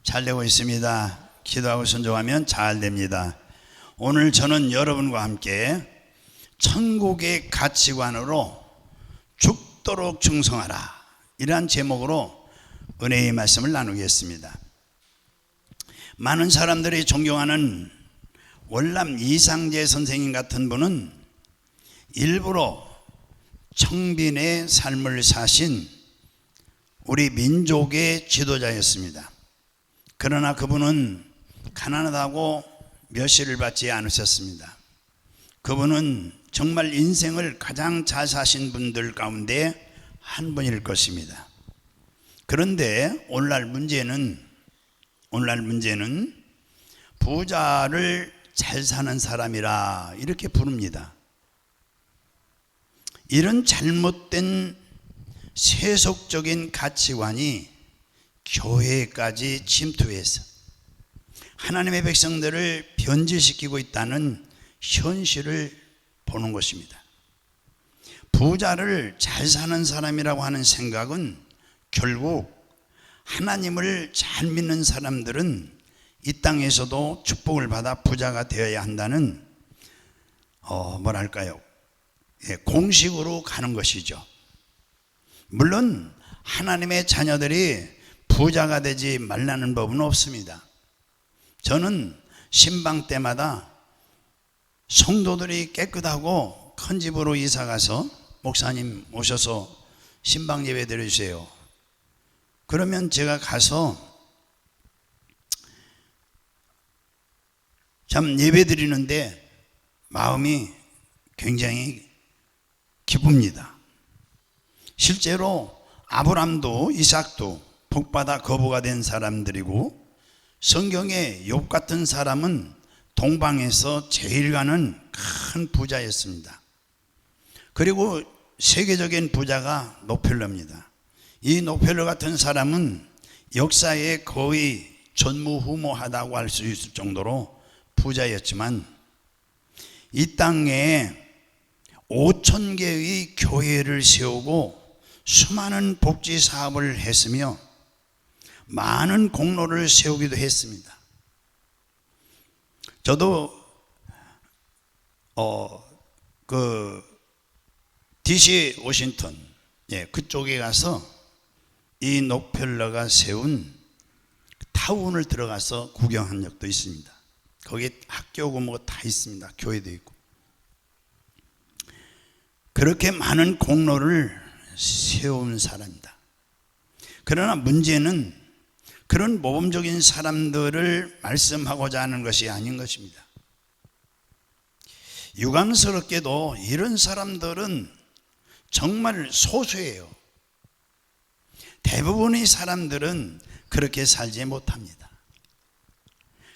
잘 되고 있습니다. 기도하고 순종하면 잘 됩니다. 오늘 저는 여러분과 함께 천국의 가치관으로 죽도록 충성하라, 이러한 제목으로 은혜의 말씀을 나누겠습니다. 많은 사람들이 존경하는 월남 이상재 선생님 같은 분은 일부러 청빈의 삶을 사신 우리 민족의 지도자였습니다. 그러나 그분은 가난하다고 멸시를 받지 않으셨습니다. 그분은 정말 인생을 가장 잘 사신 분들 가운데 한 분일 것입니다. 그런데 오늘날 문제는 부자를 잘 사는 사람이라 이렇게 부릅니다. 이런 잘못된 세속적인 가치관이 교회까지 침투해서 하나님의 백성들을 변질시키고 있다는 현실을 보는 것입니다. 부자를 잘 사는 사람이라고 하는 생각은 결국 하나님을 잘 믿는 사람들은 이 땅에서도 축복을 받아 부자가 되어야 한다는 공식으로 가는 것이죠. 물론 하나님의 자녀들이 부자가 되지 말라는 법은 없습니다. 저는 신방 때마다 성도들이 깨끗하고 큰 집으로 이사가서 목사님 오셔서 신방 예배 드려주세요. 그러면 제가 가서 참 예배 드리는데 마음이 굉장히 기쁩니다. 실제로 아브람도 이삭도 복받아 거부가 된 사람들이고, 성경에 욥 같은 사람은 동방에서 제일 가는 큰 부자였습니다. 그리고 세계적인 부자가 록펠러입니다. 이 록펠러 같은 사람은 역사에 거의 전무후무하다고 할 수 있을 정도로 부자였지만, 이 땅에 5,000개의 교회를 세우고 수많은 복지 사업을 했으며 많은 공로를 세우기도 했습니다. 저도 DC 워싱턴 그쪽에 가서 이 록펠러가 세운 타운을 들어가서 구경한 적도 있습니다. 거기 학교고 뭐 다 있습니다. 교회도 있고. 그렇게 많은 공로를 세운 사람이다. 그러나 문제는 그런 모범적인 사람들을 말씀하고자 하는 것이 아닌 것입니다. 유감스럽게도 이런 사람들은 정말 소수예요. 대부분의 사람들은 그렇게 살지 못합니다.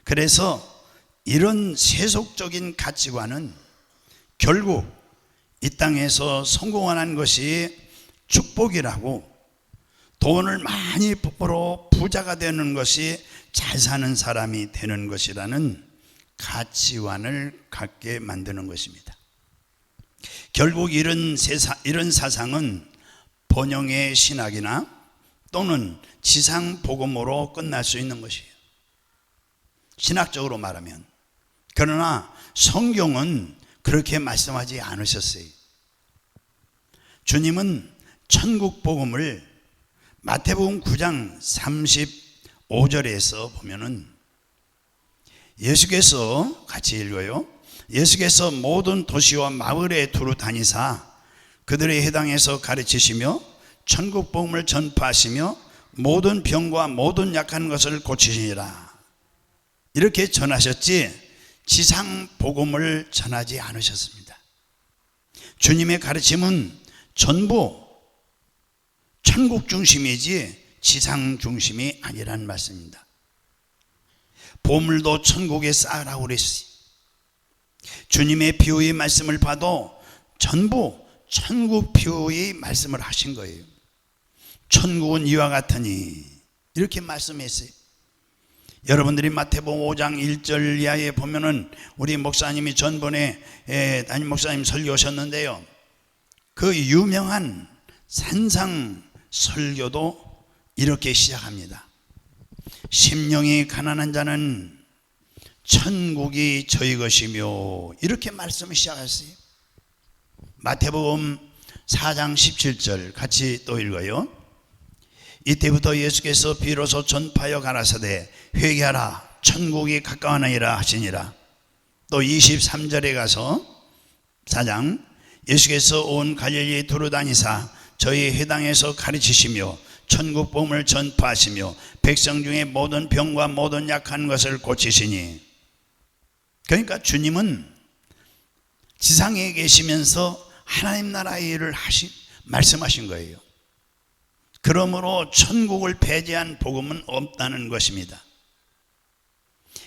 그래서 이런 세속적인 가치관은 결국 이 땅에서 성공하는 것이 축복이라고, 돈을 많이 벌어 부자가 되는 것이 잘 사는 사람이 되는 것이라는 가치관을 갖게 만드는 것입니다. 결국 이런 사상은 번영의 신학이나 또는 지상 복음으로 끝날 수 있는 것이에요. 신학적으로 말하면. 그러나 성경은 그렇게 말씀하지 않으셨어요. 주님은 천국 복음을 마태복음 9장 35절에서 보면은 예수께서, 같이 읽어요. 예수께서 모든 도시와 마을에 두루 다니사 그들의 해당에서 가르치시며 천국 복음을 전파하시며 모든 병과 모든 약한 것을 고치시니라. 이렇게 전하셨지 지상 복음을 전하지 않으셨습니다. 주님의 가르침은 전부 천국 중심이지 지상 중심이 아니란 말씀입니다. 보물도 천국에 쌓으라고 그랬어요. 주님의 비유의 말씀을 봐도 전부 천국 비유의 말씀을 하신 거예요. 천국은 이와 같으니 이렇게 말씀했어요. 여러분들이 마태복음 5장 1절 이하에 보면은 우리 목사님이 전번에 담임 목사님 설교하셨는데요, 그 유명한 산상 설교도 이렇게 시작합니다. 심령이 가난한 자는 천국이 저희 것이며, 이렇게 말씀을 시작했어요. 마태복음 4장 17절 같이 또 읽어요. 이때부터 예수께서 비로소 전파하여 가라사대 회개하라 천국이 가까워나이라 하시니라. 또 23절에 가서 4장 예수께서 온 갈릴리 두루 다니사 저희 회당에서 가르치시며 천국 복음을 전파하시며 백성 중에 모든 병과 모든 약한 것을 고치시니. 그러니까 주님은 지상에 계시면서 하나님 나라의 일을 말씀하신 거예요. 그러므로 천국을 배제한 복음은 없다는 것입니다.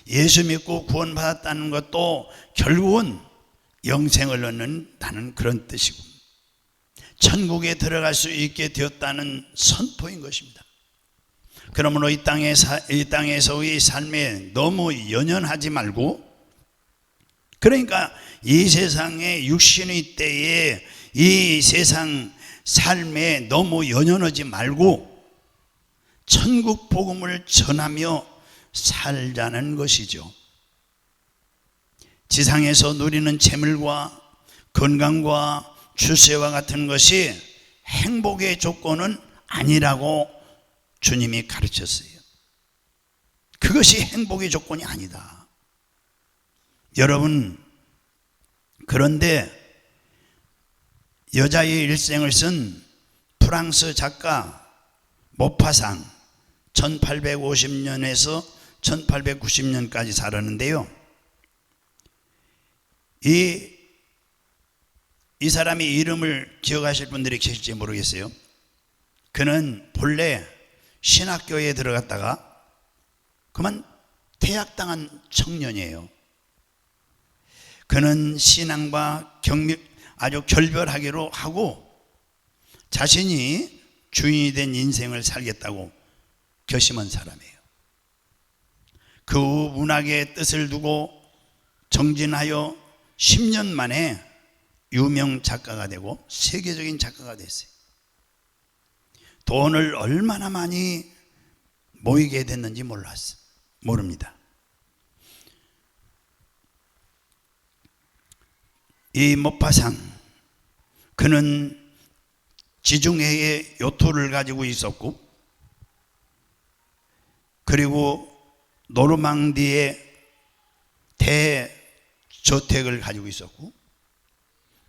예수 믿고 구원받았다는 것도 결국은 영생을 얻는다는 그런 뜻이고, 천국에 들어갈 수 있게 되었다는 선포인 것입니다. 그러므로 이 땅에서의 삶에 너무 연연하지 말고, 그러니까 이 세상의 육신의 때에 이 세상 삶에 너무 연연하지 말고 천국 복음을 전하며 살자는 것이죠. 지상에서 누리는 재물과 건강과 출세와 같은 것이 행복의 조건은 아니라고 주님이 가르쳤어요. 그것이 행복의 조건이 아니다. 여러분, 그런데 여자의 일생을 쓴 프랑스 작가 모파상 1850년에서 1890년까지 살았는데요. 이 사람의 이름을 기억하실 분들이 계실지 모르겠어요. 그는 본래 신학교에 들어갔다가 그만 퇴학당한 청년이에요. 그는 신앙과 아주 결별하기로 하고 자신이 주인이 된 인생을 살겠다고 결심한 사람이에요. 그 후 문학의 뜻을 두고 정진하여 10년 만에 유명 작가가 되고 세계적인 작가가 됐어요. 돈을 얼마나 많이 모이게 됐는지 모릅니다. 이 모파상, 그는 지중해에 요트를 가지고 있었고, 그리고 노르망디에 대저택을 가지고 있었고,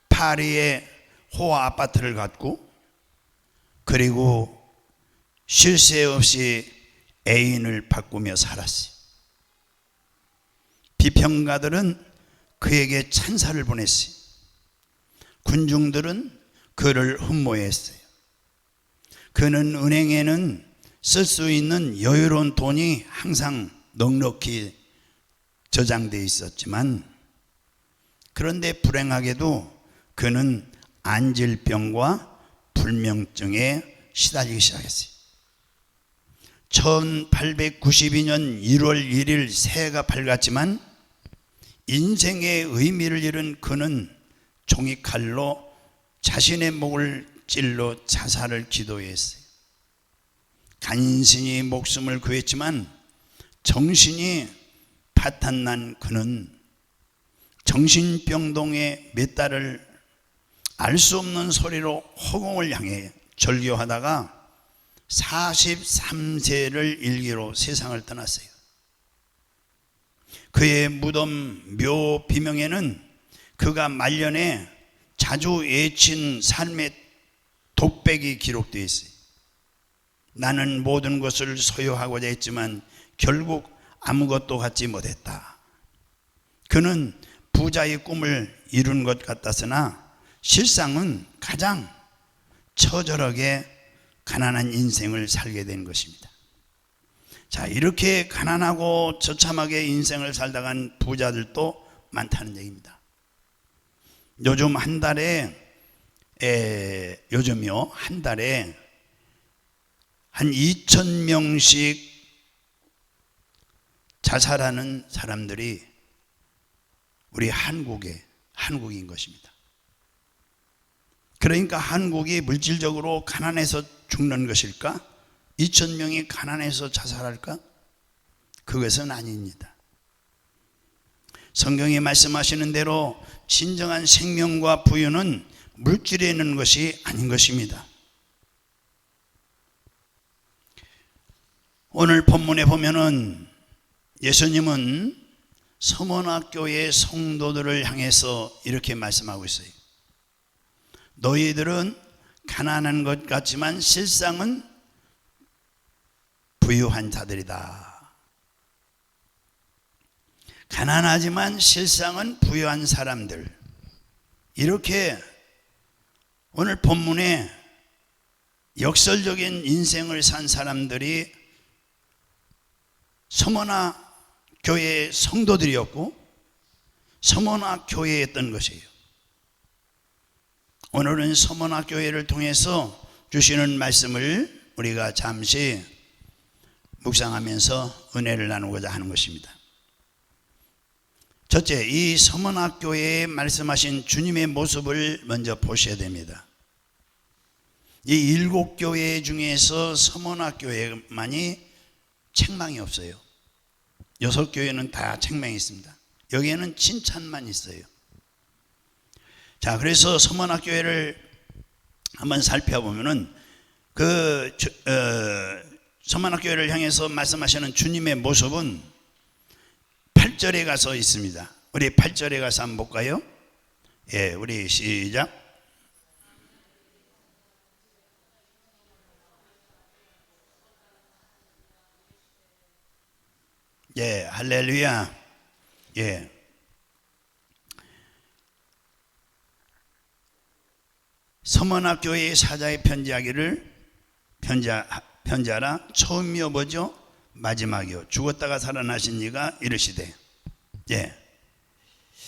파리에 호화 아파트를 갖고, 그리고 쉴 새 없이 애인을 바꾸며 살았어요. 비평가들은 그에게 찬사를 보냈어요. 군중들은 그를 흠모했어요. 그는 은행에는 쓸 수 있는 여유로운 돈이 항상 넉넉히 저장되어 있었지만, 그런데 불행하게도 그는 안질병과 불면증에 시달리기 시작했어요. 1892년 1월 1일 새해가 밝았지만 인생의 의미를 잃은 그는 종이칼로 자신의 목을 찔러 자살을 기도했어요. 간신히 목숨을 구했지만 정신이 파탄난 그는 정신병동에 몇 달을 알 수 없는 소리로 허공을 향해 절규하다가 43세를 일기로 세상을 떠났어요. 그의 무덤 묘 비명에는 그가 말년에 자주 외친 삶의 독백이 기록되어 있어요. 나는 모든 것을 소유하고자 했지만 결국 아무것도 갖지 못했다. 그는 부자의 꿈을 이룬 것 같았으나 실상은 가장 처절하게 가난한 인생을 살게 된 것입니다. 자, 이렇게 가난하고 처참하게 인생을 살다간 부자들도 많다는 얘기입니다. 요즘 한 달에 한 2,000명씩 자살하는 사람들이 우리 한국인 것입니다. 그러니까 한국이 물질적으로 가난해서 죽는 것일까? 2,000명이 가난해서 자살할까? 그것은 아닙니다. 성경이 말씀하시는 대로 진정한 생명과 부유는 물질에 있는 것이 아닌 것입니다. 오늘 본문에 보면은 예수님은 서머나교회 성도들을 향해서 이렇게 말씀하고 있어요. 너희들은 가난한 것 같지만 실상은 부유한 자들이다. 가난하지만 실상은 부유한 사람들. 이렇게 오늘 본문에 역설적인 인생을 산 사람들이 서머나 교회의 성도들이었고 서머나 교회였던 것이에요. 오늘은 서머나 교회를 통해서 주시는 말씀을 우리가 잠시 묵상하면서 은혜를 나누고자 하는 것입니다. 첫째, 이 서머나 교회에 말씀하신 주님의 모습을 먼저 보셔야 됩니다. 이 7교회 중에서 서머나 교회만이 책망이 없어요. 6교회는 다 책망이 있습니다. 여기에는 칭찬만 있어요. 자, 그래서 서머나 교회를 한번 살펴보면은 서머나 교회를 향해서 말씀하시는 주님의 모습은 8절에 가서 있습니다. 우리 8절에 가서 한번 볼까요? 예, 우리 시작. 예, 할렐루야. 예. 서머나 교회의 사자의 편지하라. 처음이요 뭐죠? 마지막이요. 죽었다가 살아나신 이가 이르시되. 예.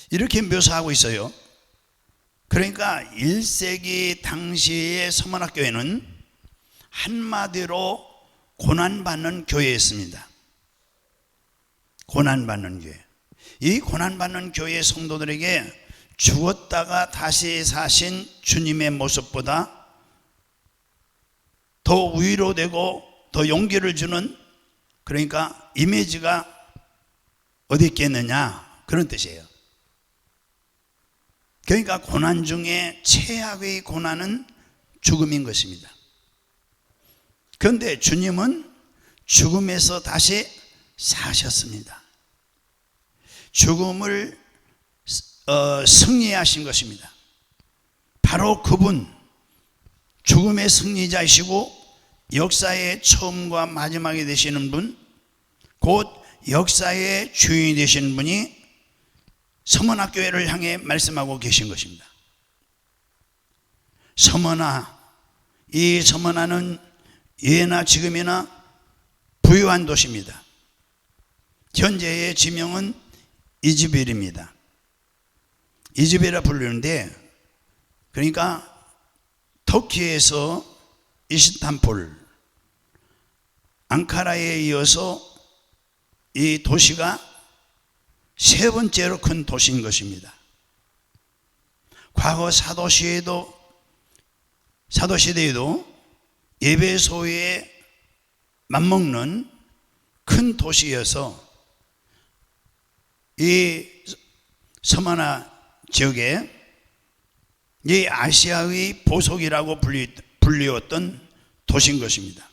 이렇게 묘사하고 있어요. 그러니까 1세기 당시의 서머나 교회는 한마디로 고난받는 교회였습니다. 고난받는 교회. 이 고난받는 교회의 성도들에게 죽었다가 다시 사신 주님의 모습보다 더 위로되고 더 용기를 주는, 그러니까 이미지가 어디 있겠느냐, 그런 뜻이에요. 그러니까 고난 중에 최악의 고난은 죽음인 것입니다. 그런데 주님은 죽음에서 다시 사셨습니다. 죽음을 승리하신 것입니다. 바로 그분, 죽음의 승리자이시고 역사의 처음과 마지막이 되시는 분, 곧 역사의 주인이 되시는 분이 서머나 교회를 향해 말씀하고 계신 것입니다. 서머나, 이 서머나는 예나 지금이나 부유한 도시입니다. 현재의 지명은 이즈벨입니다. 이즈벨이라 부르는데, 그러니까 터키에서 이스탄불, 앙카라에 이어서 이 도시가 세 번째로 큰 도시인 것입니다. 과거 사도시대에도 에베소에 맞먹는 큰 도시여서 이 서머나 지역에 이 아시아의 보석이라고 불리웠던 도시인 것입니다.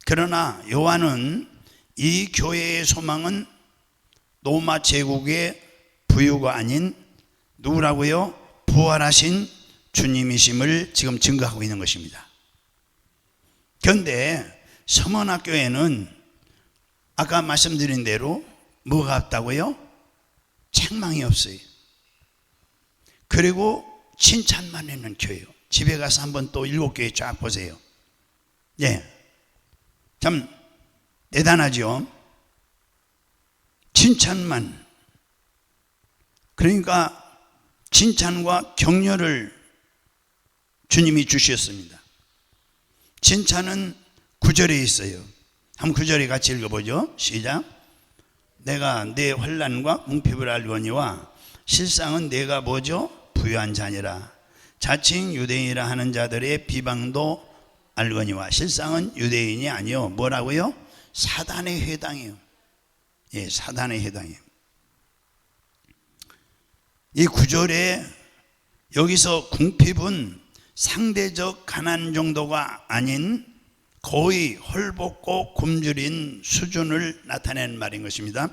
그러나 요한은 이 교회의 소망은 로마 제국의 부유가 아닌 누구라고요? 부활하신 주님이심을 지금 증거하고 있는 것입니다. 그런데 서머나 교회는 아까 말씀드린 대로 뭐가 없다고요? 책망이 없어요. 그리고 칭찬만 있는 교회요. 집에 가서 한번 또 7교회 쫙 보세요. 예, 참 대단하죠. 칭찬만. 그러니까 칭찬과 격려를 주님이 주셨습니다. 칭찬은 9절에 있어요. 한번 9절에 같이 읽어보죠. 시작. 내가 내 환난과 궁핍을 알거니와 실상은 내가 뭐죠? 부유한 자니라. 자칭 유대인이라 하는 자들의 비방도 알거니와 실상은 유대인이 아니요 뭐라고요? 사단의 회당이요. 예, 사단에 해당해요. 이 9절에 여기서 궁핍은 상대적 가난 정도가 아닌 거의 헐벗고 굶주린 수준을 나타내는 말인 것입니다.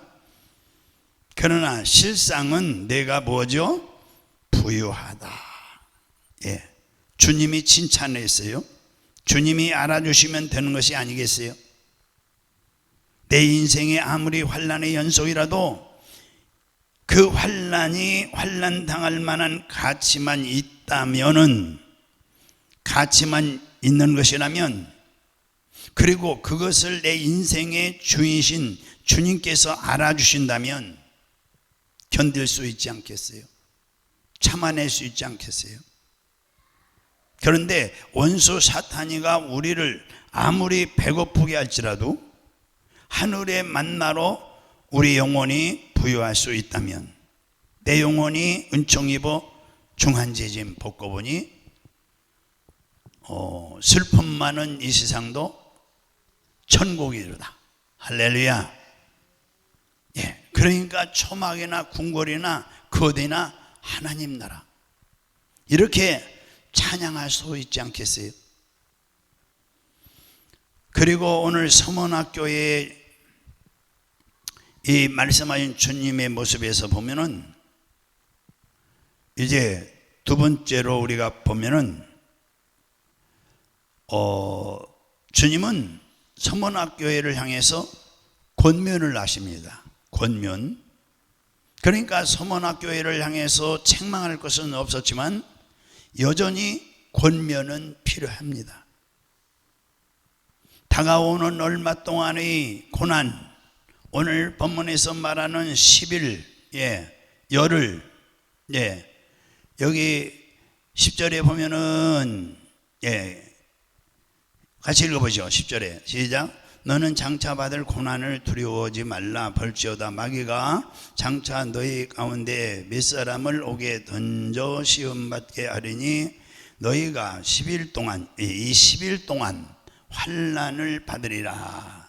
그러나 실상은 내가 뭐죠? 부유하다. 예, 주님이 칭찬했어요. 주님이 알아주시면 되는 것이 아니겠어요? 내 인생에 아무리 환난의 연속이라도 그 환난이 환난 당할 만한 가치만 있다면은, 가치만 있는 것이라면, 그리고 그것을 내 인생의 주이신 주님께서 알아주신다면 견딜 수 있지 않겠어요? 참아낼 수 있지 않겠어요? 그런데 원수 사탄이가 우리를 아무리 배고프게 할지라도 하늘의 만나로 우리 영혼이 부유할 수 있다면, 내 영혼이 은총 입어 중한지짐 벗고 보니 슬픔 많은 이 세상도 천국이로다. 할렐루야. 예, 그러니까 초막이나 궁궐이나 거대나 하나님 나라, 이렇게 찬양할 수 있지 않겠어요? 그리고 오늘 서문학교의 이 말씀하신 주님의 모습에서 보면은, 이제 두 번째로 우리가 보면은 주님은 서문학교회를 향해서 권면을 하십니다. 권면. 그러니까 서문학교회를 향해서 책망할 것은 없었지만 여전히 권면은 필요합니다. 다가오는 얼마 동안의 고난, 오늘 본문에서 말하는 10일, 열흘, 여기 10절에 보면은, 같이 읽어보죠. 10절에 시작. 너는 장차 받을 고난을 두려워하지 말라. 벌지어다 마귀가 장차 너희 가운데 몇 사람을 오게 던져 시험받게 하리니 너희가 10일 동안, 이 10일 동안 환난을 받으리라.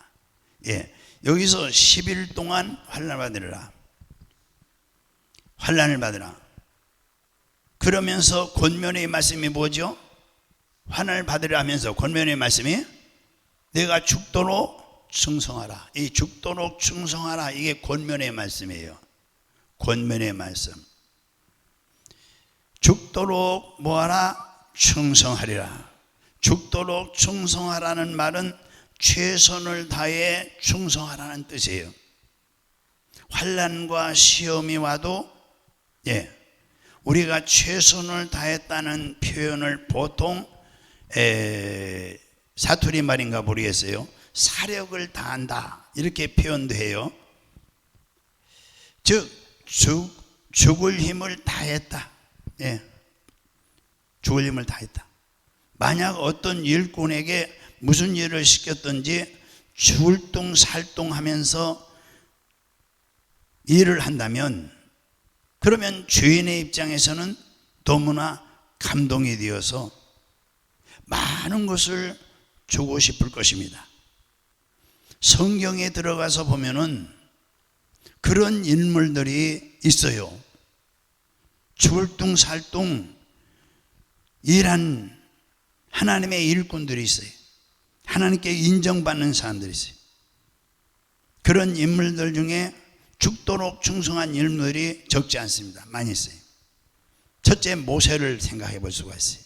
여기서 10일 동안 환난을 받으리라. 환난을 받으라. 그러면서 권면의 말씀이 뭐죠? 환난을 받으리라 하면서 권면의 말씀이 내가 죽도록 충성하라. 이 죽도록 충성하라, 이게 권면의 말씀이에요. 권면의 말씀. 죽도록 뭐하라? 충성하리라. 죽도록 충성하라는 말은 최선을 다해 충성하라는 뜻이에요. 환난과 시험이 와도 우리가 최선을 다했다는 표현을 보통 사투리 말인가 모르겠어요. 사력을 다한다, 이렇게 표현도 해요. 즉 죽을 힘을 다했다. 죽을 힘을 다했다. 만약 어떤 일꾼에게 무슨 일을 시켰든지 줄뚱살뚱하면서 일을 한다면, 그러면 주인의 입장에서는 너무나 감동이 되어서 많은 것을 주고 싶을 것입니다. 성경에 들어가서 보면은 그런 인물들이 있어요. 줄뚱살뚱 일한 하나님의 일꾼들이 있어요. 하나님께 인정받는 사람들이 있어요. 그런 인물들 중에 죽도록 충성한 인물들이 적지 않습니다. 많이 있어요. 첫째, 모세를 생각해 볼 수가 있어요.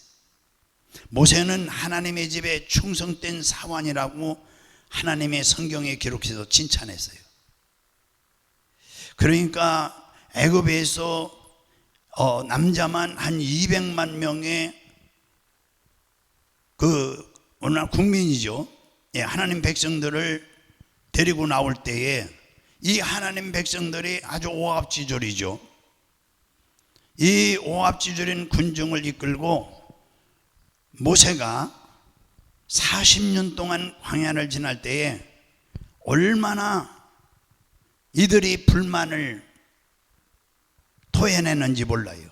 모세는 하나님의 집에 충성된 사환이라고 하나님의 성경에 기록해서 칭찬했어요. 그러니까 애굽에서 남자만 한 200만 명의 오늘 국민이죠. 하나님 백성들을 데리고 나올 때에 이 하나님 백성들이 아주 오합지졸이죠. 이 오합지졸인 군중을 이끌고 모세가 40년 동안 광야를 지날 때에 얼마나 이들이 불만을 토해내는지 몰라요.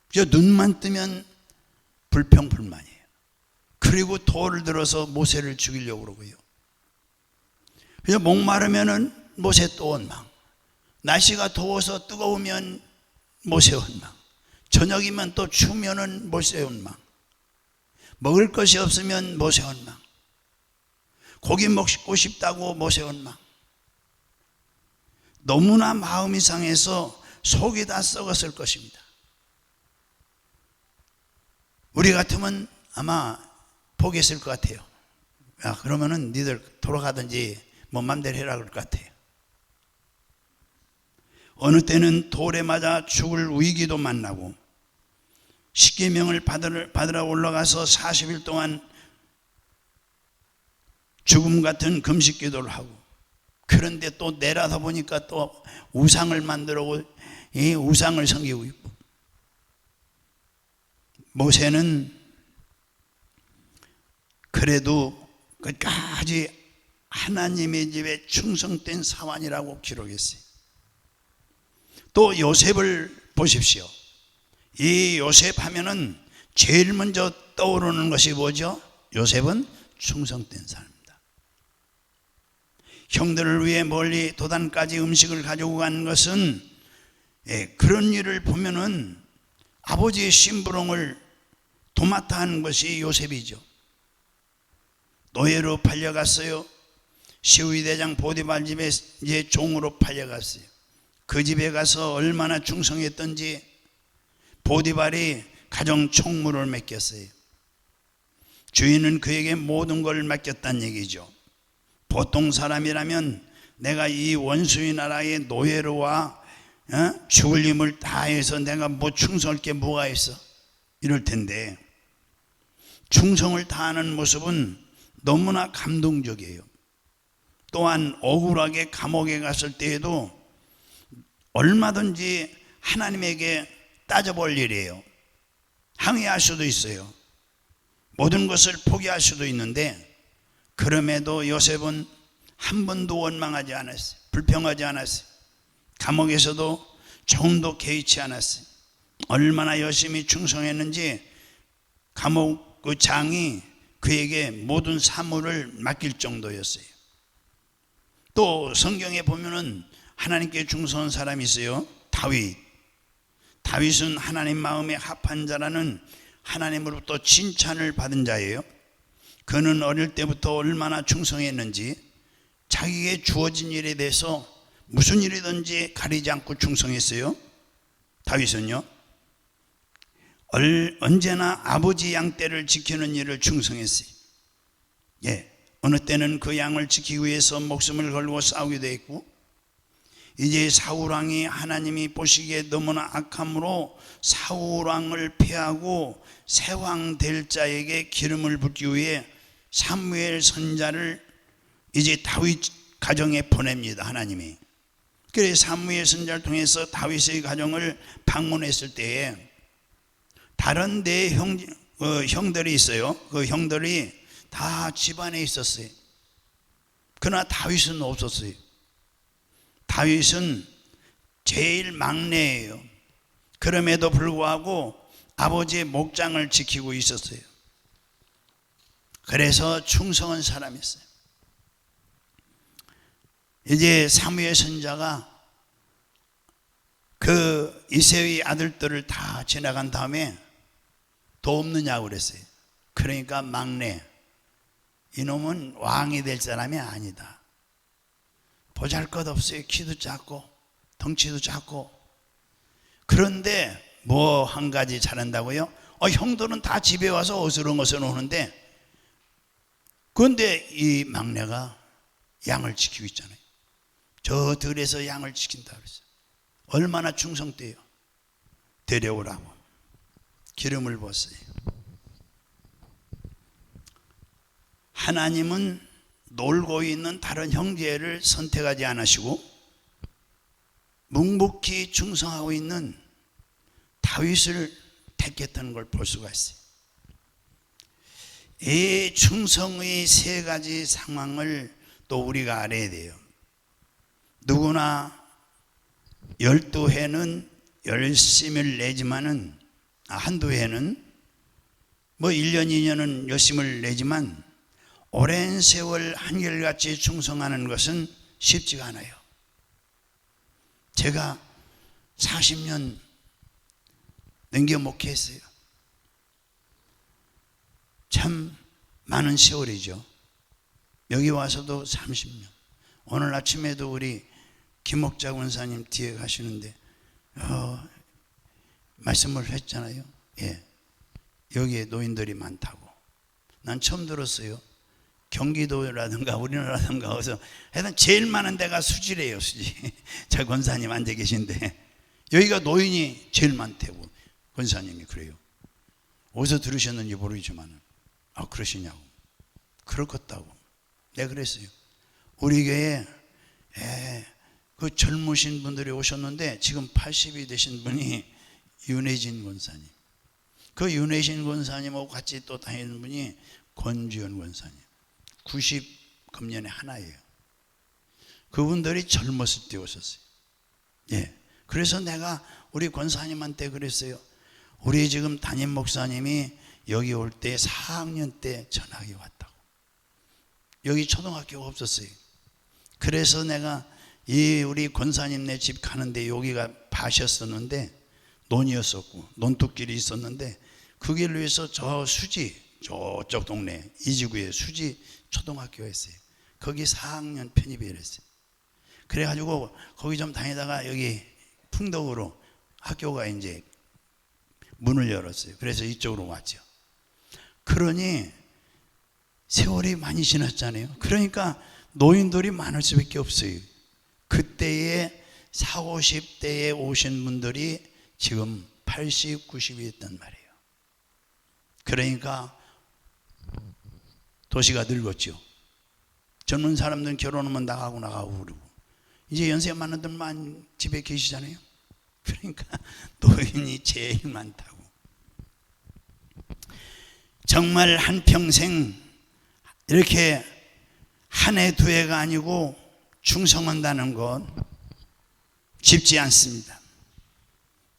그저 눈만 뜨면 불평불만이에요. 그리고 돌을 들어서 모세를 죽이려고 그러고요. 그래서 목마르면은 모세 또 원망. 날씨가 더워서 뜨거우면 모세 원망. 저녁이면 또 추우면은 모세 원망. 먹을 것이 없으면 모세 원망. 고기 먹고 싶다고 모세 원망. 너무나 마음이 상해서 속이 다 썩었을 것입니다. 우리 같으면 아마 포기했을 것 같아요. 야, 그러면은 니들 돌아가든지 뭐 맘대로 해라 그럴 것 같아요. 어느 때는 돌에 맞아 죽을 위기도 만나고 십계명을 받으러 올라가서 40일 동안 죽음 같은 금식 기도를 하고, 그런데 또 내려다 보니까 또 우상을 만들고 이 우상을 섬기고 있고, 모세는 그래도 끝까지 하나님의 집에 충성된 사환이라고 기록했어요. 또 요셉을 보십시오. 이 요셉 하면은 제일 먼저 떠오르는 것이 뭐죠? 요셉은 충성된 사람입니다. 형들을 위해 멀리 도단까지 음식을 가지고 간 것은, 그런 일을 보면은 아버지의 심부름을 도맡아 하는 것이 요셉이죠. 노예로 팔려갔어요. 시위대장 보디발 집에 이제 종으로 팔려갔어요. 그 집에 가서 얼마나 충성했던지 보디발이 가정 총무를 맡겼어요. 주인은 그에게 모든 걸 맡겼다는 얘기죠. 보통 사람이라면 내가 이 원수의 나라의 노예로 와 죽을 힘을 다해서 내가 뭐 충성할 게 뭐가 있어? 이럴 텐데, 충성을 다하는 모습은 너무나 감동적이에요. 또한 억울하게 감옥에 갔을 때에도 얼마든지 하나님에게 따져볼 일이에요. 항의할 수도 있어요. 모든 것을 포기할 수도 있는데, 그럼에도 요셉은 한 번도 원망하지 않았어요. 불평하지 않았어요. 감옥에서도 조금도 개의치 않았어요. 얼마나 열심히 충성했는지 감옥 그 장이 그에게 모든 사물을 맡길 정도였어요. 또 성경에 보면은 하나님께 충성한 사람이 있어요. 다윗. 다윗은 하나님 마음에 합한 자라는 하나님으로부터 칭찬을 받은 자예요. 그는 어릴 때부터 얼마나 충성했는지 자기에게 주어진 일에 대해서 무슨 일이든지 가리지 않고 충성했어요. 다윗은요, 언제나 아버지 양떼를 지키는 일을 충성했어요. 어느 때는 그 양을 지키기 위해서 목숨을 걸고 싸우기도 했고, 이제 사울왕이 하나님이 보시기에 너무나 악함으로 사울왕을 패하고 새왕 될 자에게 기름을 붓기 위해 사무엘 선자를 이제 다윗 가정에 보냅니다. 하나님이. 그래서 사무엘 선자를 통해서 다윗의 가정을 방문했을 때에 다른 네 형들이 있어요. 그 형들이 다 집안에 있었어요. 그러나 다윗은 없었어요. 다윗은 제일 막내예요. 그럼에도 불구하고 아버지의 목장을 지키고 있었어요. 그래서 충성한 사람이었어요. 이제 사무엘 선자가 그 이새의 아들들을 다 지나간 다음에 더 없느냐고 그랬어요. 그러니까 막내, 이놈은 왕이 될 사람이 아니다. 보잘것없어요. 키도 작고 덩치도 작고. 그런데 뭐 한 가지 잘한다고요? 형들은 다 집에 와서 어슬렁어슬렁 오는데, 그런데 이 막내가 양을 지키고 있잖아요. 저 들에서 양을 지킨다 그랬어요. 얼마나 충성돼요. 데려오라고 기름을 부었어요. 하나님은 놀고 있는 다른 형제를 선택하지 않으시고 묵묵히 충성하고 있는 다윗을 택했다는 걸 볼 수가 있어요. 이 충성의 세 가지 상황을 또 우리가 알아야 돼요. 누구나 12해는 열심을 내지만은, 한두 해는 뭐 1년, 2년은 열심을 내지만 오랜 세월 한결같이 충성하는 것은 쉽지가 않아요. 제가 40년 넘겨 목회했어요. 참 많은 세월이죠. 여기 와서도 30년. 오늘 아침에도 우리 김옥자 권사님 뒤에 가시는데 말씀을 했잖아요. 예, 여기에 노인들이 많다고. 난 처음 들었어요. 경기도라든가 우리나라든가 어서 하여튼 제일 많은 데가 수지래요. 수지. 저 권사님 앉아 계신데 여기가 노인이 제일 많다고 권사님이 그래요. 어디서 들으셨는지 모르지만 그러시냐고. 그럴 것 같다고. 내가 그랬어요. 우리 교회에 그 젊으신 분들이 오셨는데 지금 80이 되신 분이 윤혜진 권사님, 그 윤혜진 권사님하고 같이 또 다니는 분이 권주현 권사님, 90 금년에 하나예요. 그분들이 젊었을 때 오셨어요. 예. 그래서 내가 우리 권사님한테 그랬어요. 우리 지금 담임 목사님이 여기 올 때 4학년 때 전학이 왔다고. 여기 초등학교가 없었어요. 그래서 내가 이 우리 권사님네 집 가는데 여기가 밭이었었는데 논이었었고 논둑길이 있었는데 그 길로 해서 저 수지 저쪽 동네 이지구에 수지 초등학교가 있어요. 거기 4학년 편입을 했어요. 그래가지고 거기 좀 다니다가 여기 풍덕으로 학교가 이제 문을 열었어요. 그래서 이쪽으로 왔죠. 그러니 세월이 많이 지났잖아요. 그러니까 노인들이 많을 수밖에 없어요. 그때에 40, 50대에 오신 분들이 지금 80, 90이 있단 말이에요. 그러니까 도시가 늙었죠. 젊은 사람들은 결혼하면 나가고 그러고 이제 연세 많은 분만 집에 계시잖아요. 그러니까 노인이 제일 많다고. 정말 한평생 이렇게 한 해 두 해가 아니고 충성한다는 건 쉽지 않습니다.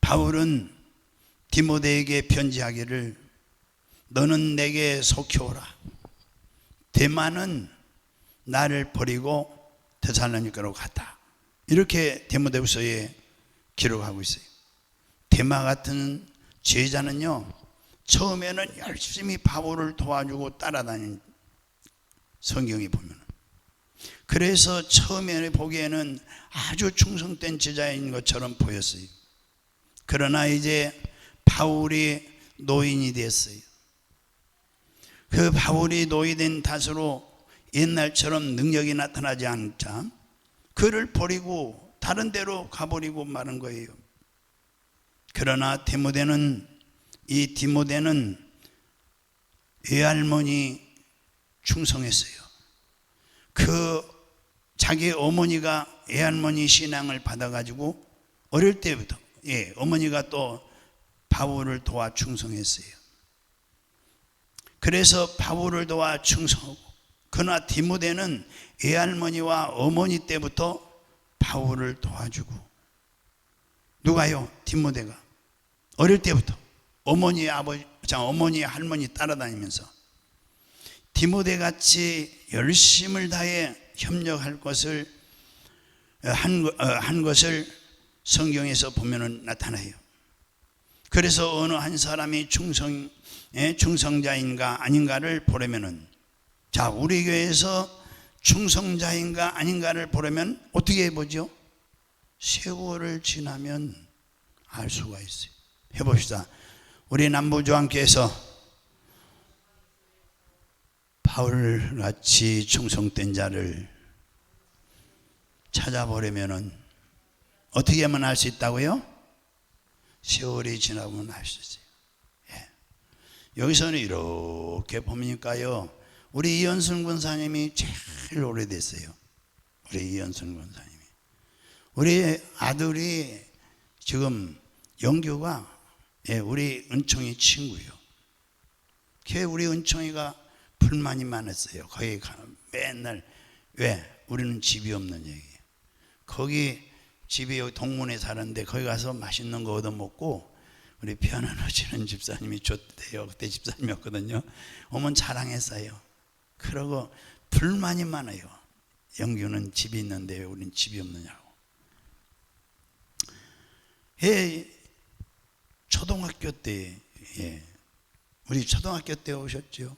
바울은 디모데에게 편지하기를 너는 내게 속혀오라. 데마는 나를 버리고 데살로니가로 갔다. 이렇게 디모데후서에 기록하고 있어요. 데마 같은 제자는요, 처음에는 열심히 바울을 도와주고 따라다닌 성경이 보면, 그래서 처음에 보기에는 아주 충성된 제자인 것처럼 보였어요. 그러나 이제 바울이 노인이 됐어요. 그 바울이 노인된 탓으로 옛날처럼 능력이 나타나지 않자 그를 버리고 다른 데로 가버리고 마는 거예요. 그러나 디모데는 외할머니 충성했어요. 그 자기 어머니가 외할머니 신앙을 받아가지고 어릴 때부터 어머니가 또 바울을 도와 충성했어요. 그래서 바울을 도와 충성하고, 그러나 디모데는 외할머니와 어머니 때부터 바울을 도와주고, 누가요? 디모데가 어릴 때부터 어머니 할머니 따라다니면서 디모데 같이 열심을 다해 협력할 것을 한 것을 성경에서 보면 나타나요. 그래서 어느 한 사람이 충성자인가 아닌가를 보려면은, 자, 우리 교회에서 충성자인가 아닌가를 보려면 어떻게 보죠? 세월을 지나면 알 수가 있어요. 해봅시다. 우리 남부조항교회에서 바울같이 충성된 자를 찾아보려면 어떻게 하면 알 수 있다고요? 세월이 지나면 알 수 있어요. 여기서는 이렇게 보니까요, 우리 이현순 권사님이 제일 오래됐어요. 우리 이현순 권사님이. 우리 아들이 지금 영규가 우리 은총이 친구예요. 우리 은총이가 불만이 많았어요. 거기 맨날 왜? 우리는 집이 없는 얘기예요. 거기 집이 여기 동문에 사는데 거기 가서 맛있는 거 얻어먹고 우리 편안하시는 집사님이 줬대요. 그때 집사님이었거든요. 오면 자랑했어요. 그러고 불만이 많아요. 영규는 집이 있는데 왜 우리는 집이 없느냐고. 초등학교 때, 우리 초등학교 때 오셨죠?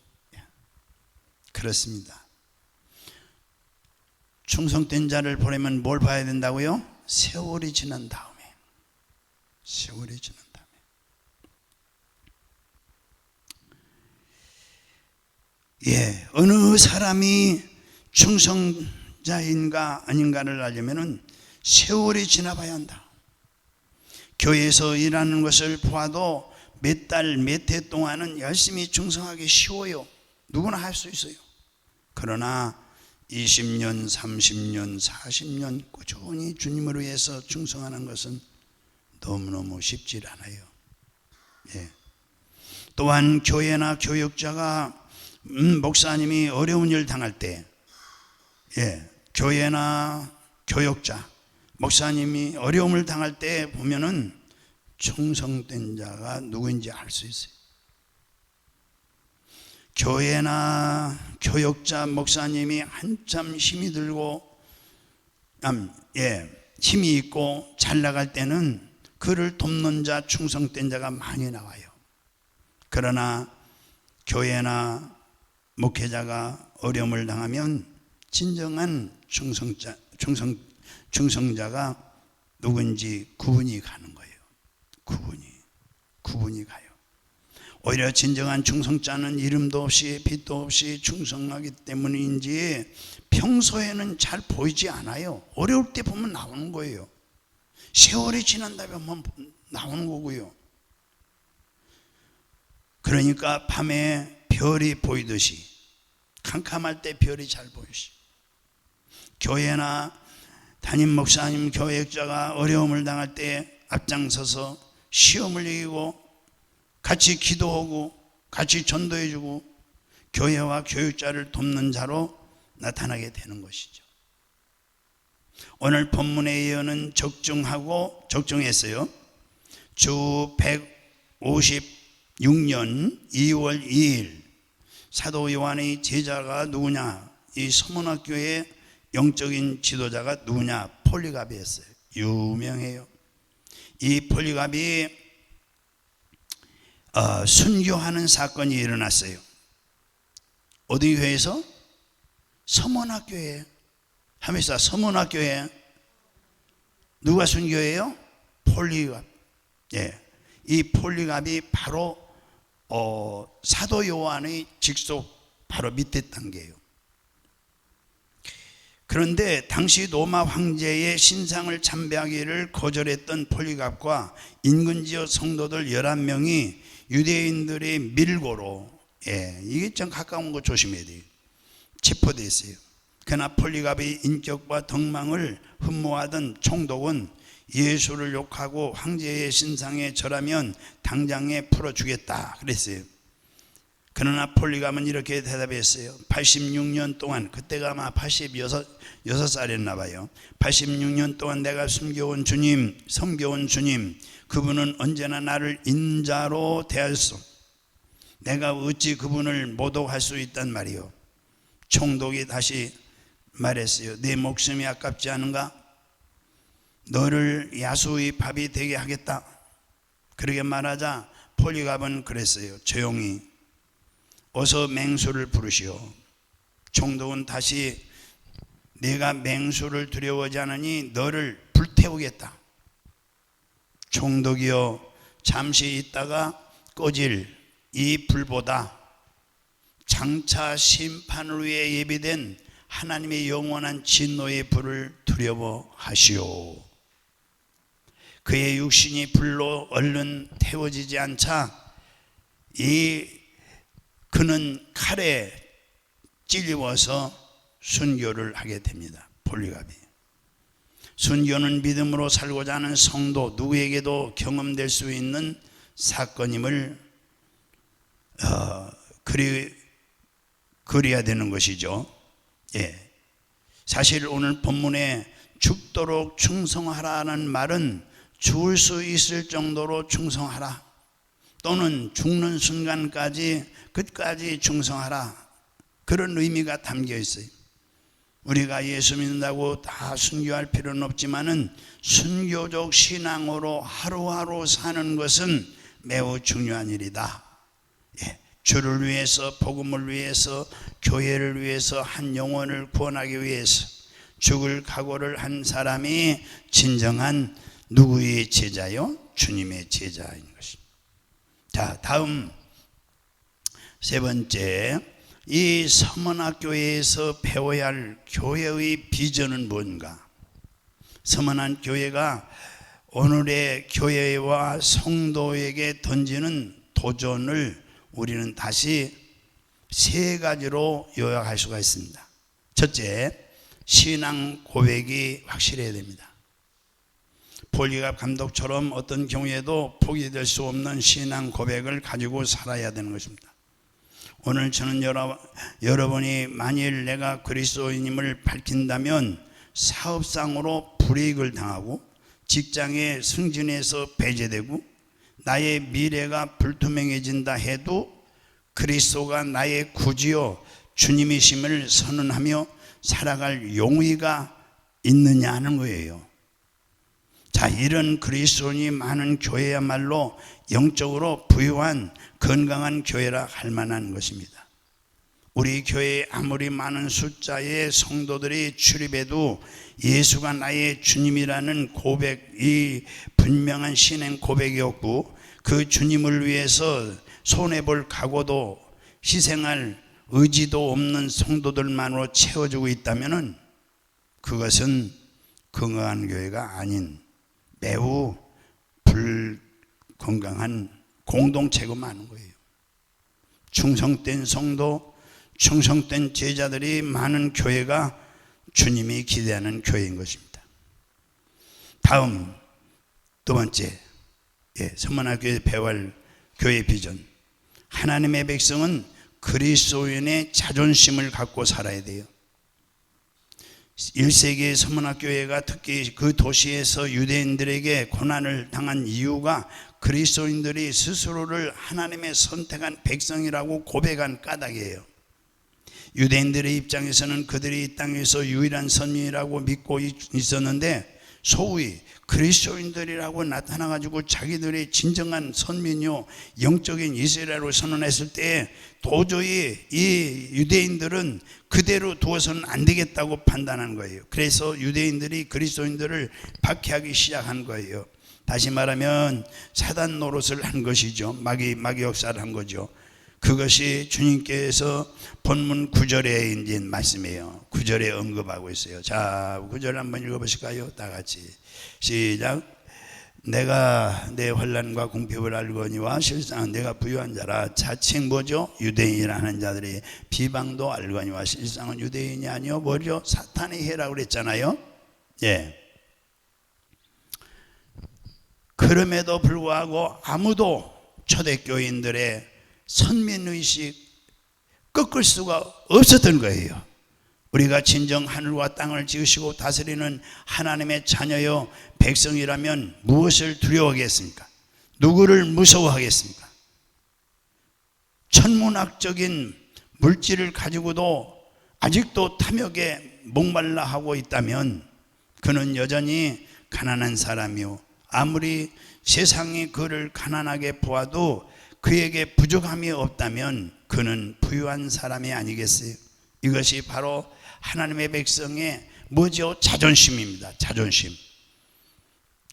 그렇습니다. 충성된 자를 보려면 뭘 봐야 된다고요? 세월이 지난 다음에. 세월이 지난 다음에. 어느 사람이 충성자인가 아닌가를 알려면 세월이 지나봐야 한다. 교회에서 일하는 것을 보아도 몇 달, 몇 해 동안은 열심히 충성하기 쉬워요. 누구나 할 수 있어요. 그러나 20년, 30년, 40년 꾸준히 주님을 위해서 충성하는 것은 너무너무 쉽지 않아요. 또한 교회나 교육자가 목사님이 어려운 일 당할 때, 교회나 교육자, 목사님이 어려움을 당할 때 보면은 충성된 자가 누구인지 알 수 있어요. 교회나 교육자, 목사님이 한참 힘이 들고 힘이 있고 잘 나갈 때는 그를 돕는 자, 충성된 자가 많이 나와요. 그러나 교회나 목회자가 어려움을 당하면 진정한 충성자가 누군지 구분이 가는 거예요. 구분이 가요. 오히려 진정한 충성자는 이름도 없이 빛도 없이 충성하기 때문인지 평소에는 잘 보이지 않아요. 어려울 때 보면 나오는 거예요. 세월이 지난 다음에 보면 나오는 거고요. 그러니까 밤에 별이 보이듯이, 캄캄할 때 별이 잘 보이시. 교회나 담임 목사님, 교육자가 어려움을 당할 때 앞장서서 시험을 이기고 같이 기도하고 같이 전도해주고 교회와 교육자를 돕는 자로 나타나게 되는 것이죠. 오늘 본문의 예언은 적중했어요. 주 156년 2월 2일 사도 요한의 제자가 누구냐? 이 서문학교의 영적인 지도자가 누구냐? 폴리갑이었어요. 유명해요. 이 폴리갑이 순교하는 사건이 일어났어요. 어디 교회에서? 서문학교에. 하면서 서문학교에 누가 순교해요? 폴리갑. 이 폴리갑이 바로 사도 요한의 직속 바로 밑에 단계예요. 그런데 당시 로마 황제의 신상을 참배하기를 거절했던 폴리갑과 인근 지역 성도들 11명이 유대인들의 밀고로, 이게 좀 가까운 거 조심해야 돼요. 체포됐어요. 그러나 폴리갑의 인격과 덕망을 흠모하던 총독은 예수를 욕하고 황제의 신상에 절하면 당장에 풀어주겠다 그랬어요. 그러나 폴리갑은 이렇게 대답했어요. 86년 동안, 그때가 아마 86살이었나 봐요. 86년 동안 내가 섬겨온 주님, 그분은 언제나 나를 인자로 대하였소. 내가 어찌 그분을 모독할 수 있단 말이요. 총독이 다시 말했어요. 내 목숨이 아깝지 않은가? 너를 야수의 밥이 되게 하겠다. 그렇게 말하자 폴리갑은 그랬어요. 조용히 어서 맹수를 부르시오. 총독은 다시 내가 맹수를 두려워하지 않으니 너를 불태우겠다. 총독이여, 잠시 있다가 꺼질 이 불보다 장차 심판을 위해 예비된 하나님의 영원한 진노의 불을 두려워하시오. 그의 육신이 불로 얼른 태워지지 않자 그는 칼에 찔리워서 순교를 하게 됩니다. 폴리갑이. 순교는 믿음으로 살고자 하는 성도 누구에게도 경험될 수 있는 사건임을 그려야 되는 것이죠. 사실 오늘 본문에 죽도록 충성하라는 말은 죽을 수 있을 정도로 충성하라, 또는 죽는 순간까지 끝까지 충성하라, 그런 의미가 담겨 있어요. 우리가 예수 믿는다고 다 순교할 필요는 없지만은 순교적 신앙으로 하루하루 사는 것은 매우 중요한 일이다. 예, 주를 위해서, 복음을 위해서, 교회를 위해서, 한 영혼을 구원하기 위해서 죽을 각오를 한 사람이 진정한 누구의 제자요? 주님의 제자인 것입니다. 자, 다음 세 번째, 이 서문학교에서 배워야 할 교회의 비전은 뭔가? 서문한 교회가 오늘의 교회와 성도에게 던지는 도전을 우리는 다시 세 가지로 요약할 수가 있습니다. 첫째, 신앙 고백이 확실해야 됩니다. 폴리갑 감독처럼 어떤 경우에도 포기될 수 없는 신앙 고백을 가지고 살아야 되는 것입니다. 오늘 저는 여러분이 만일 내가 그리스도인임을 밝힌다면 사업상으로 불이익을 당하고 직장의 승진에서 배제되고 나의 미래가 불투명해진다 해도 그리스도가 나의 구주요 주님이심을 선언하며 살아갈 용의가 있느냐 하는 거예요. 자, 이런 그리스도인이 많은 교회야말로 영적으로 부유한 건강한 교회라 할 만한 것입니다. 우리 교회에 아무리 많은 숫자의 성도들이 출입해도 예수가 나의 주님이라는 고백이 분명한 신앙 고백이 없고 그 주님을 위해서 손해볼 각오도 희생할 의지도 없는 성도들만으로 채워주고 있다면 그것은 건강한 교회가 아닌 매우 불건강한 공동체가 많은 거예요. 충성된 성도, 충성된 제자들이 많은 교회가 주님이 기대하는 교회인 것입니다. 다음 두 번째, 서문학교에 배워할 교회 비전. 하나님의 백성은 그리스도인의 자존심을 갖고 살아야 돼요. 1세기 서문학교회가 특히 그 도시에서 유대인들에게 고난을 당한 이유가 그리스도인들이 스스로를 하나님의 선택한 백성이라고 고백한 까닭이에요. 유대인들의 입장에서는 그들이 이 땅에서 유일한 선민이라고 믿고 있었는데 소위 그리스도인들이라고 나타나가지고 자기들이 진정한 선민이요 영적인 이스라엘로 선언했을 때 도저히 이 유대인들은 그대로 두어서는 안 되겠다고 판단한 거예요. 그래서 유대인들이 그리스도인들을 박해하기 시작한 거예요. 다시 말하면 사단 노릇을 한 것이죠. 마귀 역사를 한 거죠. 그것이 주님께서 본문 9절에 이제 말씀이에요. 9절에 언급하고 있어요. 자, 9절 한번 읽어보실까요? 다 같이 시작. 내가 내 환난과 궁핍을 알거니와 실상 내가 부유한 자라. 자칭 뭐죠? 유대인이라는 자들이 비방도 알거니와 실상은 유대인이 아니요 뭐죠? 사탄의 해라고 그랬잖아요. 예. 그럼에도 불구하고 아무도 초대교인들의 선민의식 꺾을 수가 없었던 거예요. 우리가 진정 하늘과 땅을 지으시고 다스리는 하나님의 자녀요 백성이라면 무엇을 두려워하겠습니까? 누구를 무서워하겠습니까? 천문학적인 물질을 가지고도 아직도 탐욕에 목말라 하고 있다면 그는 여전히 가난한 사람이요 아무리 세상이 그를 가난하게 보아도 그에게 부족함이 없다면 그는 부유한 사람이 아니겠어요? 이것이 바로 하나님의 백성의 뭐죠? 자존심입니다. 자존심.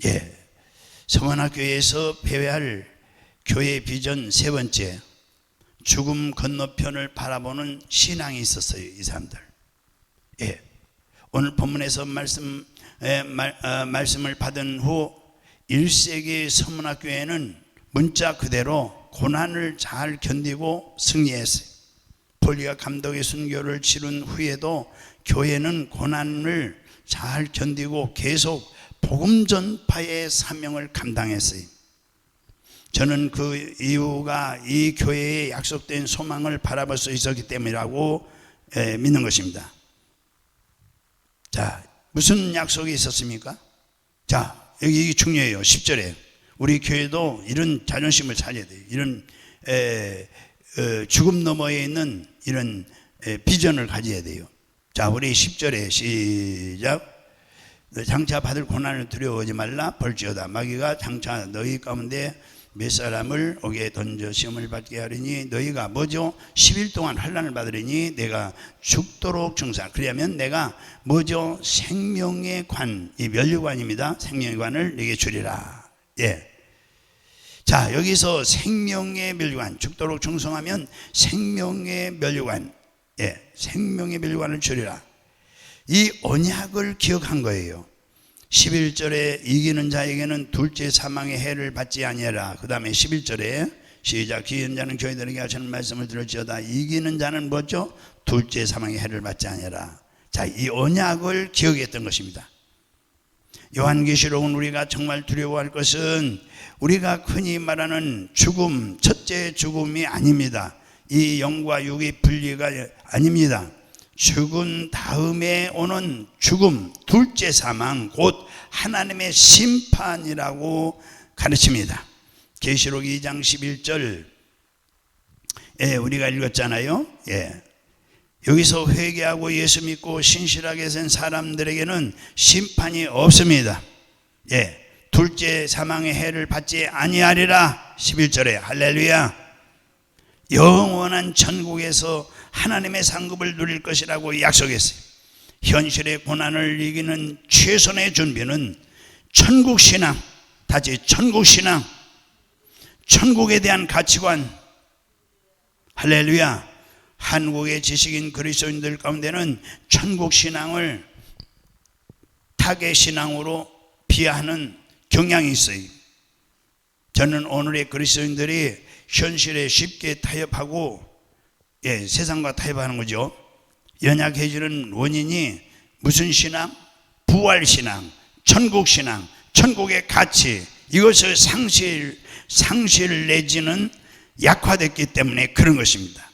예. 서문학교에서 배워야 할 교회 비전 세 번째, 죽음 건너편을 바라보는 신앙이 있었어요. 이 사람들. 예. 오늘 본문에서 말씀을 받은 후 1세기 서문학교에는 문자 그대로 고난을 잘 견디고 승리했어요. 폴리갑 감독의 순교를 치른 후에도 교회는 고난을 잘 견디고 계속 복음 전파의 사명을 감당했어요. 저는 그 이유가 이 교회의 약속된 소망을 바라볼 수 있었기 때문이라고 믿는 것입니다. 자, 무슨 약속이 있었습니까? 자, 여기 중요해요. 10절에 우리 교회도 이런 자존심을 차려야 돼요. 이런 죽음 너머에 있는 이런 비전을 가져야 돼요. 자, 우리 10절에 시작. 장차 받을 고난을 두려워하지 말라. 볼지어다 마귀가 장차 너희 가운데 몇 사람을 옥에 던져 시험을 받게 하리니 너희가 뭐죠? 10일 동안 환난을 받으리니 내가 죽도록 중사. 그러면 내가 뭐죠? 생명의 관, 이 면류관입니다. 생명의 관을 너희에게 주리라. 예. 자, 여기서 생명의 면류관, 죽도록 충성하면 생명의 면류관, 예, 생명의 면류관을 주리라. 이 언약을 기억한 거예요. 11절에 이기는 자에게는 둘째 사망의 해를 받지 아니하라. 그 다음에 11절에 시작. 기은 자는 교회들에게 하시는 말씀을 들을지어다. 이기는 자는 뭐죠? 둘째 사망의 해를 받지 아니하라. 자, 이 언약을 기억했던 것입니다. 요한계시록은 우리가 정말 두려워할 것은 우리가 흔히 말하는 죽음, 첫째 죽음이 아닙니다. 이 영과 육이 분리가 아닙니다. 죽은 다음에 오는 죽음, 둘째 사망, 곧 하나님의 심판이라고 가르칩니다. 계시록 2장 11절, 예, 우리가 읽었잖아요. 예. 여기서 회개하고 예수 믿고 신실하게 산 사람들에게는 심판이 없습니다. 예, 둘째 사망의 해를 받지 아니하리라. 11절에 할렐루야. 영원한 천국에서 하나님의 상급을 누릴 것이라고 약속했어요. 현실의 고난을 이기는 최선의 준비는 천국신앙, 다시 천국신앙, 천국에 대한 가치관. 할렐루야. 한국의 지식인 그리스도인들 가운데는 천국신앙을 타계신앙으로 비하하는 경향이 있어요. 저는 오늘의 그리스도인들이 현실에 쉽게 타협하고, 예, 세상과 타협하는 거죠. 연약해지는 원인이 무슨 신앙? 부활신앙, 천국신앙, 천국의 가치, 이것을 상실 내지는 약화됐기 때문에 그런 것입니다.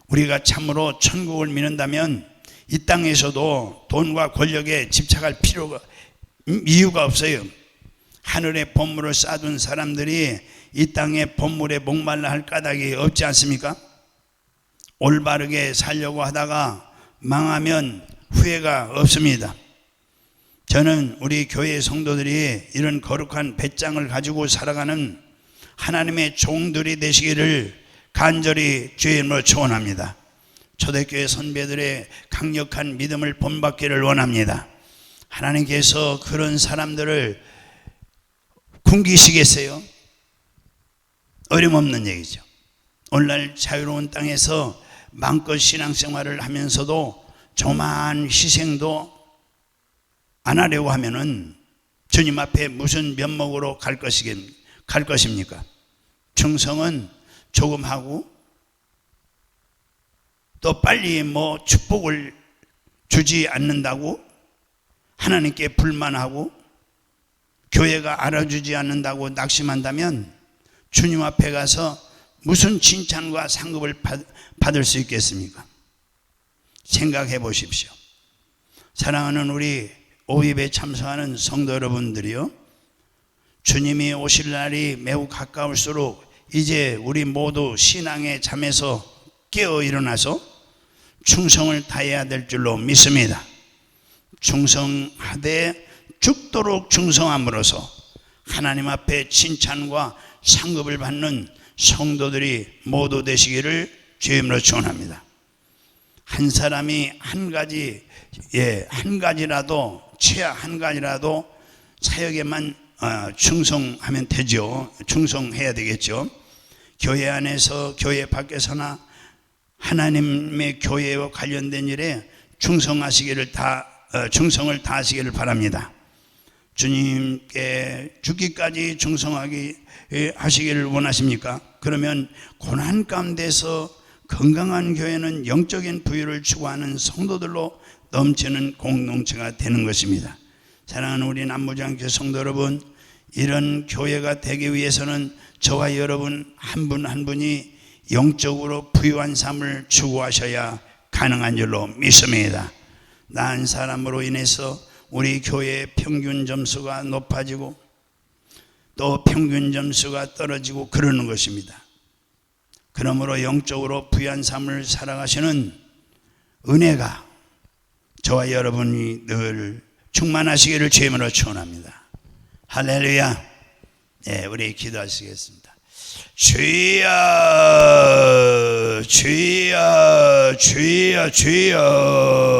우리가 참으로 천국을 믿는다면 이 땅에서도 돈과 권력에 집착할 이유가 없어요. 하늘의 보물을 쌓아둔 사람들이 이 땅의 보물에 목말라 할 까닭이 없지 않습니까? 올바르게 살려고 하다가 망하면 후회가 없습니다. 저는 우리 교회 성도들이 이런 거룩한 배짱을 가지고 살아가는 하나님의 종들이 되시기를 간절히 주의 이름으로 축원합니다. 초대교회 선배들의 강력한 믿음을 본받기를 원합니다. 하나님께서 그런 사람들을 굶기시겠어요? 어림없는 얘기죠. 오늘날 자유로운 땅에서 마음껏 신앙생활을 하면서도 조그마한 희생도 안 하려고 하면은 주님 앞에 무슨 면목으로 갈 것입니까? 충성은 조금 하고 또 빨리 뭐 축복을 주지 않는다고 하나님께 불만하고 교회가 알아주지 않는다고 낙심한다면 주님 앞에 가서 무슨 칭찬과 상급을 받을 수 있겠습니까? 생각해 보십시오. 사랑하는 우리 오입에 참석하는 성도 여러분들이요, 주님이 오실 날이 매우 가까울수록 이제 우리 모두 신앙의 잠에서 깨어 일어나서 충성을 다해야 될 줄로 믿습니다. 충성하되 죽도록 충성함으로써 하나님 앞에 칭찬과 상급을 받는 성도들이 모두 되시기를 주의 이름으로 축원합니다. 한 사람이 한 가지라도 최하 한 가지라도 사역에만 충성하면 되죠. 충성해야 되겠죠. 교회 안에서 교회 밖에서나 하나님의 교회와 관련된 일에 충성을 다하시기를 바랍니다. 주님께 죽기까지 하시기를 원하십니까? 그러면 고난 가운데서 건강한 교회는 영적인 부유를 추구하는 성도들로 넘치는 공동체가 되는 것입니다. 사랑하는 우리 남부장교회 성도 여러분, 이런 교회가 되기 위해서는 저와 여러분 한 분 한 분이 영적으로 부유한 삶을 추구하셔야 가능한 줄로 믿습니다. 나 한 사람으로 인해서 우리 교회의 평균 점수가 높아지고 또 평균 점수가 떨어지고 그러는 것입니다. 그러므로 영적으로 부유한 삶을 살아가시는 은혜가 저와 여러분이 늘 충만하시기를 주님으로 축원합니다. 할렐루야. 예, 우리 기도하시겠습니다. 주여, 주여, 주여, 주여.